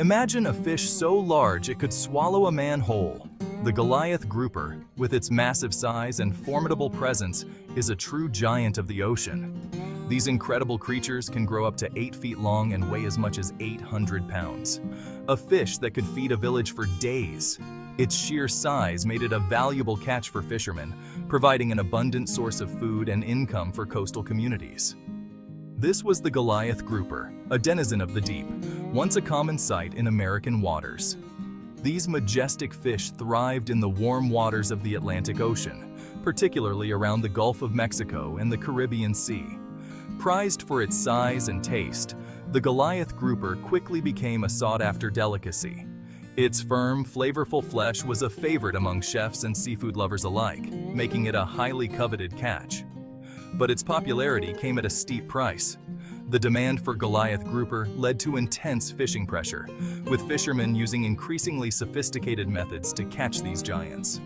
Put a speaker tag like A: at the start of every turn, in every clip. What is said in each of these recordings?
A: Imagine a fish so large it could swallow a man whole. The Goliath grouper, with its massive size and formidable presence, is a true giant of the ocean. These incredible creatures can grow up to 8 feet long and weigh as much as 800 pounds. A fish that could feed a village for days. Its sheer size made it a valuable catch for fishermen, providing an abundant source of food and income for coastal communities. This was the Goliath grouper, a denizen of the deep, once a common sight in American waters. These majestic fish thrived in the warm waters of the Atlantic Ocean, particularly around the Gulf of Mexico and the Caribbean Sea. Prized for its size and taste, the Goliath grouper quickly became a sought-after delicacy. Its firm, flavorful flesh was a favorite among chefs and seafood lovers alike, making it a highly coveted catch. But its popularity came at a steep price. The demand for Goliath grouper led to intense fishing pressure, with fishermen using increasingly sophisticated methods to catch these giants.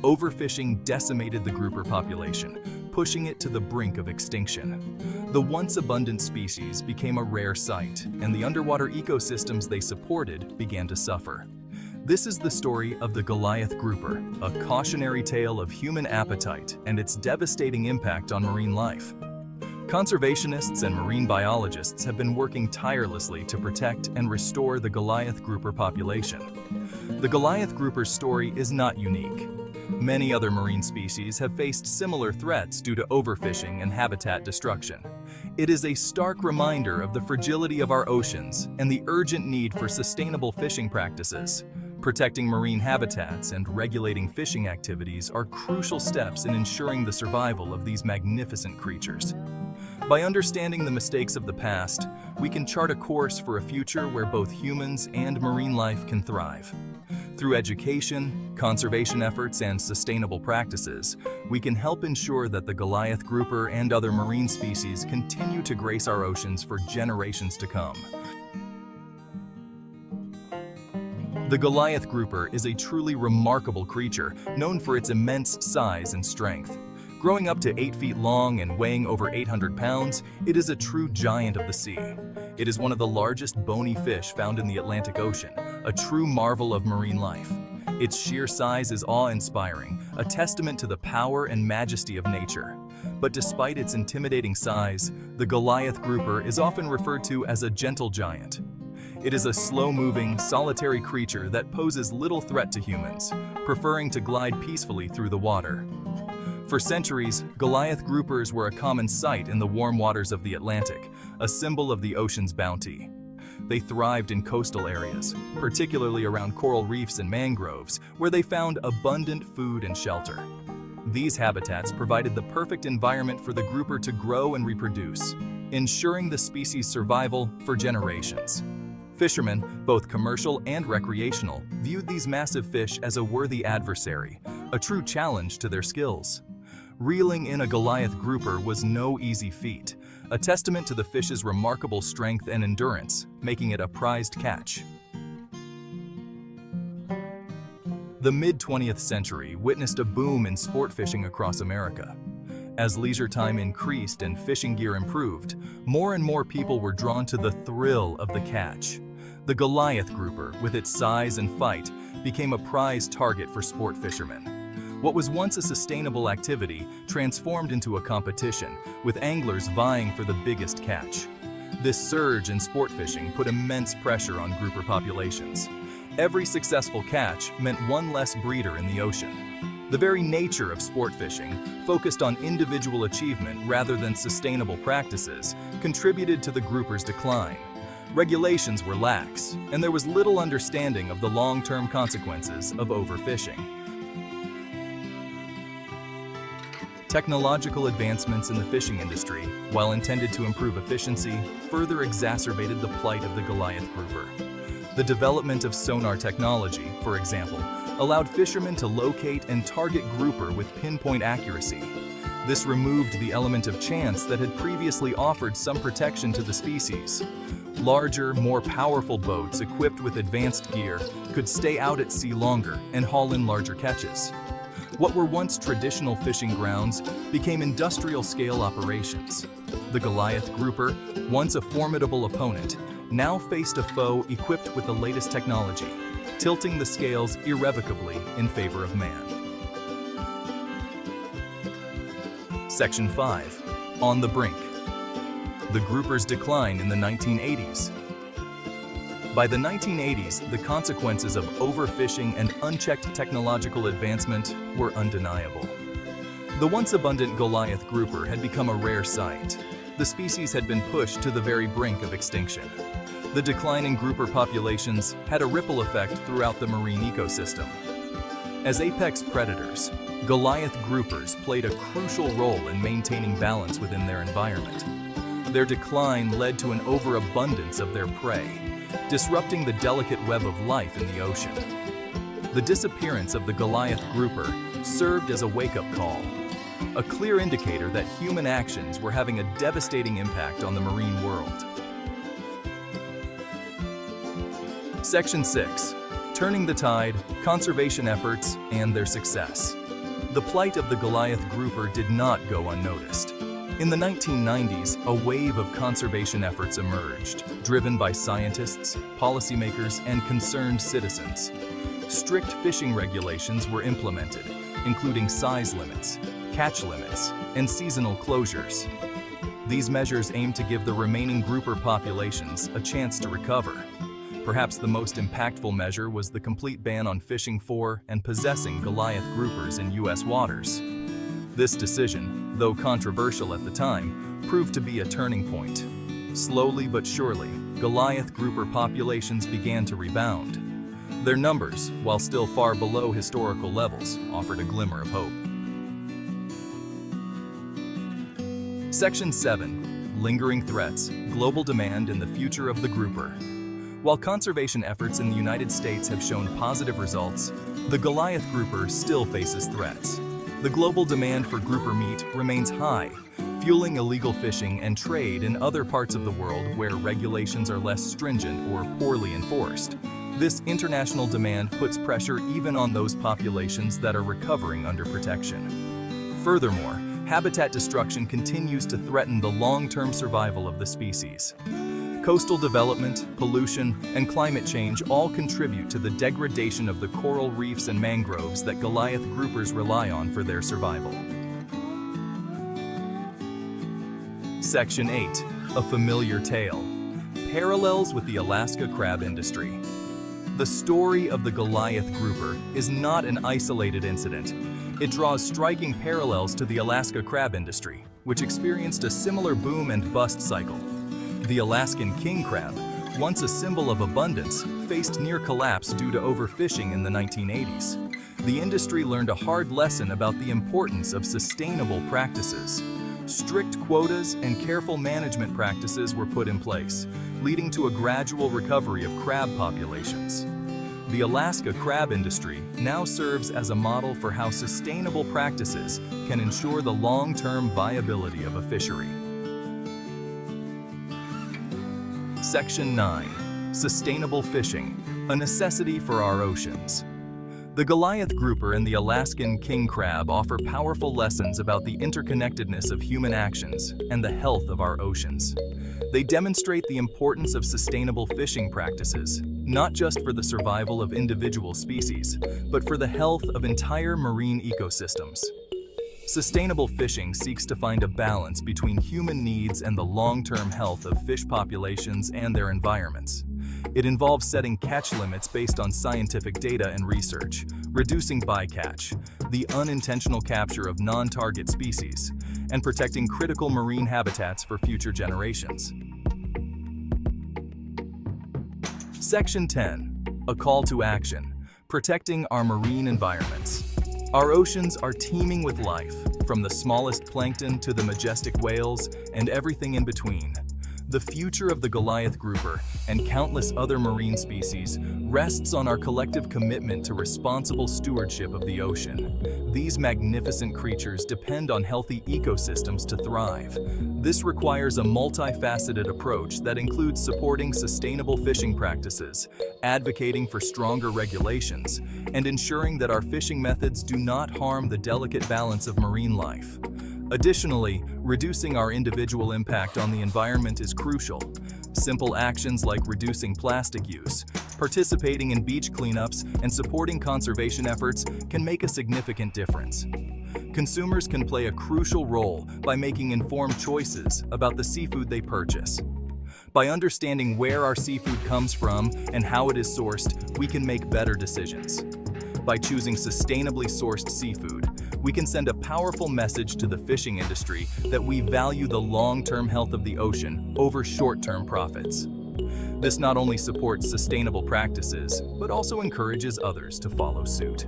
A: Overfishing decimated the grouper population, pushing it to the brink of extinction. The once abundant species became a rare sight, and the underwater ecosystems they supported began to suffer. This is the story of the Goliath grouper, a cautionary tale of human appetite and its devastating impact on marine life. Conservationists and marine biologists have been working tirelessly to protect and restore the Goliath grouper population. The Goliath grouper's story is not unique. Many other marine species have faced similar threats due to overfishing and habitat destruction. It is a stark reminder of the fragility of our oceans and the urgent need for sustainable fishing practices. Protecting marine habitats and regulating fishing activities are crucial steps in ensuring the survival of these magnificent creatures. By understanding the mistakes of the past, we can chart a course for a future where both humans and marine life can thrive. Through education, conservation efforts, and sustainable practices, we can help ensure that the Goliath grouper and other marine species continue to grace our oceans for generations to come. The Goliath grouper is a truly remarkable creature, known for its immense size and strength. Growing up to 8 feet long and weighing over 800 pounds, it is a true giant of the sea. It is one of the largest bony fish found in the Atlantic Ocean, a true marvel of marine life. Its sheer size is awe-inspiring, a testament to the power and majesty of nature. But despite its intimidating size, the Goliath grouper is often referred to as a gentle giant. It is a slow-moving, solitary creature that poses little threat to humans, preferring to glide peacefully through the water. For centuries, Goliath groupers were a common sight in the warm waters of the Atlantic, a symbol of the ocean's bounty. They thrived in coastal areas, particularly around coral reefs and mangroves, where they found abundant food and shelter. These habitats provided the perfect environment for the grouper to grow and reproduce, ensuring the species' survival for generations. Fishermen, both commercial and recreational, viewed these massive fish as a worthy adversary, a true challenge to their skills. Reeling in a Goliath grouper was no easy feat, a testament to the fish's remarkable strength and endurance, making it a prized catch. The mid-20th century witnessed a boom in sport fishing across America. As leisure time increased and fishing gear improved, more and more people were drawn to the thrill of the catch. The Goliath grouper, with its size and fight, became a prized target for sport fishermen. What was once a sustainable activity transformed into a competition, with anglers vying for the biggest catch. This surge in sport fishing put immense pressure on grouper populations. Every successful catch meant one less breeder in the ocean. The very nature of sport fishing, focused on individual achievement rather than sustainable practices, contributed to the grouper's decline. Regulations were lax, and there was little understanding of the long-term consequences of overfishing. Technological advancements in the fishing industry, while intended to improve efficiency, further exacerbated the plight of the Goliath grouper. The development of sonar technology, for example, allowed fishermen to locate and target grouper with pinpoint accuracy. This removed the element of chance that had previously offered some protection to the species. Larger, more powerful boats equipped with advanced gear could stay out at sea longer and haul in larger catches. What were once traditional fishing grounds became industrial-scale operations. The Goliath grouper, once a formidable opponent, now faced a foe equipped with the latest technology, tilting the scales irrevocably in favor of man. Section 5. On the brink. The grouper's decline in the 1980s. By the 1980s, the consequences of overfishing and unchecked technological advancement were undeniable. The once abundant Goliath grouper had become a rare sight. The species had been pushed to the very brink of extinction. The decline in grouper populations had a ripple effect throughout the marine ecosystem. As apex predators, Goliath groupers played a crucial role in maintaining balance within their environment. Their decline led to an overabundance of their prey, disrupting the delicate web of life in the ocean. The disappearance of the Goliath grouper served as a wake-up call, a clear indicator that human actions were having a devastating impact on the marine world. Section 6. Turning the tide, conservation efforts, and their success. The plight of the Goliath grouper did not go unnoticed. In the 1990s, a wave of conservation efforts emerged, driven by scientists, policymakers, and concerned citizens. Strict fishing regulations were implemented, including size limits, catch limits, and seasonal closures. These measures aimed to give the remaining grouper populations a chance to recover. Perhaps the most impactful measure was the complete ban on fishing for and possessing Goliath groupers in U.S. waters. This decision, though controversial at the time, proved to be a turning point. Slowly but surely, Goliath grouper populations began to rebound. Their numbers, while still far below historical levels, offered a glimmer of hope. Section 7. Lingering threats, global demand, and the future of the grouper. While conservation efforts in the United States have shown positive results, the Goliath grouper still faces threats. The global demand for grouper meat remains high, fueling illegal fishing and trade in other parts of the world where regulations are less stringent or poorly enforced. This international demand puts pressure even on those populations that are recovering under protection. Furthermore, habitat destruction continues to threaten the long-term survival of the species. Coastal development, pollution, and climate change all contribute to the degradation of the coral reefs and mangroves that Goliath groupers rely on for their survival. Section 8. A familiar tale. Parallels with the Alaska crab industry. The story of the Goliath grouper is not an isolated incident. It draws striking parallels to the Alaska crab industry, which experienced a similar boom and bust cycle. The Alaskan king crab, once a symbol of abundance, faced near collapse due to overfishing in the 1980s. The industry learned a hard lesson about the importance of sustainable practices. Strict quotas and careful management practices were put in place, leading to a gradual recovery of crab populations. The Alaska crab industry now serves as a model for how sustainable practices can ensure the long-term viability of a fishery. Section 9. Sustainable fishing, a necessity for our oceans. The Goliath grouper and the Alaskan king crab offer powerful lessons about the interconnectedness of human actions and the health of our oceans. They demonstrate the importance of sustainable fishing practices, not just for the survival of individual species, but for the health of entire marine ecosystems. Sustainable fishing seeks to find a balance between human needs and the long-term health of fish populations and their environments. It involves setting catch limits based on scientific data and research, reducing bycatch, the unintentional capture of non-target species, and protecting critical marine habitats for future generations. Section 10. A call to action, protecting our marine environments. Our oceans are teeming with life, from the smallest plankton to the majestic whales and everything in between. The future of the Goliath grouper and countless other marine species rests on our collective commitment to responsible stewardship of the ocean. These magnificent creatures depend on healthy ecosystems to thrive. This requires a multifaceted approach that includes supporting sustainable fishing practices, advocating for stronger regulations, and ensuring that our fishing methods do not harm the delicate balance of marine life. Additionally, reducing our individual impact on the environment is crucial. Simple actions like reducing plastic use, participating in beach cleanups, and supporting conservation efforts can make a significant difference. Consumers can play a crucial role by making informed choices about the seafood they purchase. By understanding where our seafood comes from and how it is sourced, we can make better decisions. By choosing sustainably sourced seafood, we can send a powerful message to the fishing industry that we value the long-term health of the ocean over short-term profits. This not only supports sustainable practices, but also encourages others to follow suit.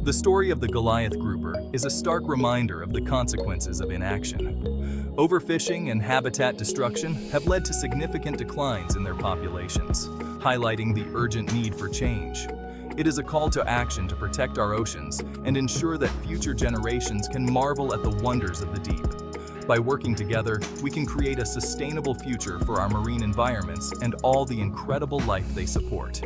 A: The story of the Goliath grouper is a stark reminder of the consequences of inaction. Overfishing and habitat destruction have led to significant declines in their populations, highlighting the urgent need for change. It is a call to action to protect our oceans and ensure that future generations can marvel at the wonders of the deep. By working together, we can create a sustainable future for our marine environments and all the incredible life they support.